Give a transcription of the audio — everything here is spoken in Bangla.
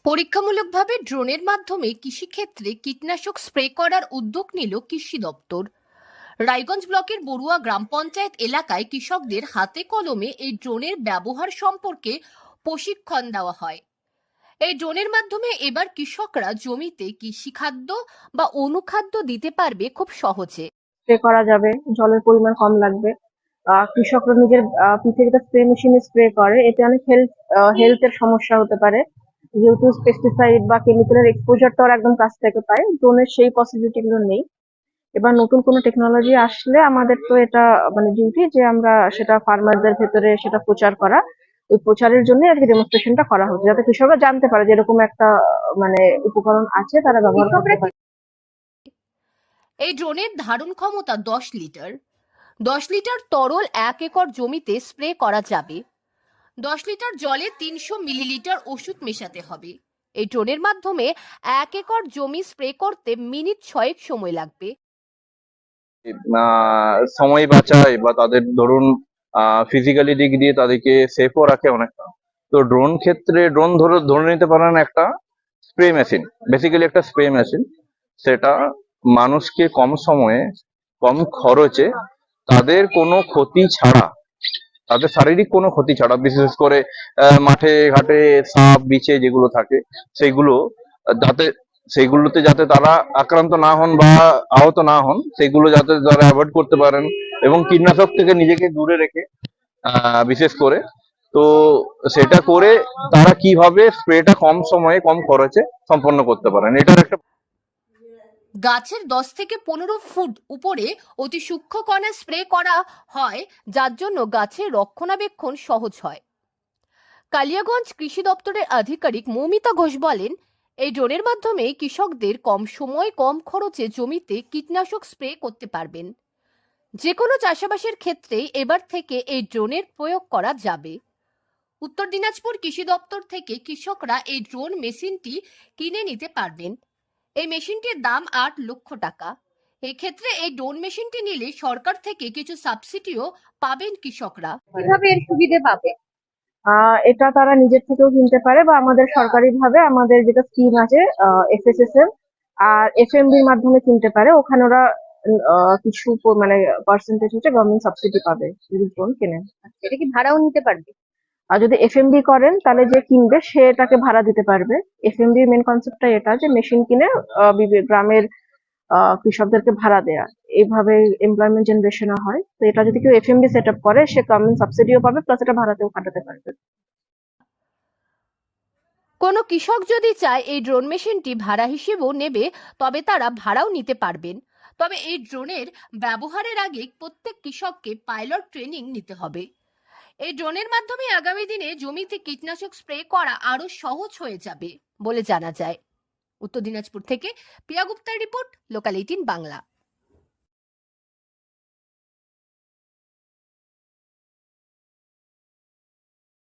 পরীক্ষামূলকভাবে ড্রোনের মাধ্যমে কৃষিক্ষেত্রে কীটনাশক স্প্রে করার উদ্যোগ নিল কৃষি দপ্তর। রায়গঞ্জ ব্লকের বড়ুয়া গ্রাম পঞ্চায়েত এলাকায় কৃষকদের হাতে কলমে এই ড্রোনের ব্যবহার সম্পর্কে প্রশিক্ষণ দেওয়া হয়। এই ড্রোনের মাধ্যমে এবার কৃষকরা জমিতে কৃষিখাদ্য বা অনুখাদ্য দিতে পারবে খুব সহজে। স্প্রে করা যাবে, জলের পরিমাণ কম লাগবে। কৃষকরা নিজের পিঠে যেটা স্প্রে মেশিনে স্প্রে করে, এতে অনেক হেলথের সমস্যা হতে পারে, যেহেতু পেস্টিসাইড বা কেমিক্যালের এক্সপোজার তো আর একদম কাছ থেকে পায়, ড্রোনের সেই পসিবিলিটি গুলো নেই। এবার নতুন কোনো টেকনোলজি আসলে আমাদের তো এটা মানে ডিউটি যে আমরা সেটা ফার্মারদের ভেতরে সেটা প্রচার করা। ওই প্রচারের জন্য আজকে ডেমনস্ট্রেশনটা করা হচ্ছে, যাতে কৃষকরা জানতে পারে যে এরকম একটা মানে উপকরণ আছে, তারা ব্যবহার করতে পারে। এই ড্রোনের ধারণ ক্ষমতা 10 লিটার। 10 লিটার তরল 1 একর জমিতে স্প্রে করা যাবে। 10 লিটার জলে 300 মিলিলিটার ওষুধ মেশাতে হবে। এই ড্রোনের মাধ্যমে 1 একর জমি স্প্রে করতে মিনিট 6 সময় লাগবে। সময় বাঁচায় বা তাদের ধরুন ফিজিক্যালি দিক দিয়ে তাদেরকে সেফও রাখে অনেকটা। তো ড্রোন ধরে নিতে পারেন একটা স্প্রে মেশিন, বেসিক্যালি একটা স্প্রে মেশিন। সেটা মানুষকে কম সময়ে কম খরচে তাদের কোনো ক্ষতি ছাড়া, তাদের শারীরিক কোনো ক্ষতি ছাড়া, বিশেষ করে মাঠে ঘাটে সাপ বিছে যেগুলো থাকে সেগুলো যাতে সেগুলোতে যাতে তারা আক্রান্ত না হন বা আহত না হন, সেগুলো যাতে তারা অ্যাভয়েড করতে পারেন এবং কীটনাশক থেকে নিজেকে দূরে রেখে বিশেষ করে, তো সেটা করে তারা কিভাবে স্প্রেটা কম সময়ে কম খরচে সম্পন্ন করতে পারেন, এটার একটা। গাছের 10 থেকে 15 ফুট উপরে অতি সূক্ষ্ম কণা স্প্রে করা হয়, যার জন্য গাছের রক্ষণাবেক্ষণ সহজ হয়। কালিয়াগঞ্জ কৃষি দপ্তরের আধিকারিক মৌমিতা ঘোষ বলেন, এই ড্রোনের মাধ্যমে কৃষকদের কম সময় কম খরচে জমিতে কীটনাশক স্প্রে করতে পারবেন। যে কোনো চাষাবাসের ক্ষেত্রে এবার থেকে এই ড্রোনের প্রয়োগ করা যাবে। উত্তর দিনাজপুর কৃষি দপ্তর থেকে কৃষকরা এই ড্রোন মেশিনটি কিনে নিতে পারবেন। এই মেশিনটির দাম 8 লক্ষ টাকা। এক্ষেত্রে এই ড্রোন মেশিনটি নিলে সরকার থেকে কিছু সাবসিডিও পাবেন কৃষকরা। কিভাবে এর সুবিধে পাবে? এটা তারা নিজের থেকেও কিনতে পারে বা আমাদের সরকারিভাবে আমাদের যেটা স্কিম আছে FSSM আর FMB এর মাধ্যমে কিনতে পারে। ওখানে ওরা কিছু মানে পার্সেন্টেজ হচ্ছে গভর্নমেন্ট সাবসিডি পাবে যদি ড্রোন কেনেন। এটা কি ভাড়াও নিতে পারবে? আর যদি FMB করেন তাহলে যে কিনবে সে এটাকে ভাড়া দিতে পারবে। FMB এর মেন কনসেপ্টটা এটা যে মেশিন কিনে গ্রামের কৃষকদেরকে ভাড়া দেয়া, এইভাবে এমপ্লয়মেন্ট জেনারেশন হয়। তো এটা যদি কেউ FMB সেট আপ করে, সে গভর্নমেন্ট সাবসিডিও পাবে, প্লাস এটা ভাড়াতেও খাটাতে পারবে। কোনো কৃষক যদি চায় এই ড্রোন মেশিনটি ভাড়া হিসেবেও নেবে, তবে তারা ভাড়াও নিতে পারবেন। তবে এই ড্রোনের ব্যবহারের আগে প্রত্যেক কৃষককে পাইলট ট্রেনিং নিতে হবে। এই ড্রোনের মাধ্যমে আগামী দিনে জমিতে কীটনাশক স্প্রে করা আরো সহজ হয়ে যাবে বলে জানা যায়। উত্তর দিনাজপুর থেকে পিয়া গুপ্তার রিপোর্ট, লোকাল 18 বাংলা।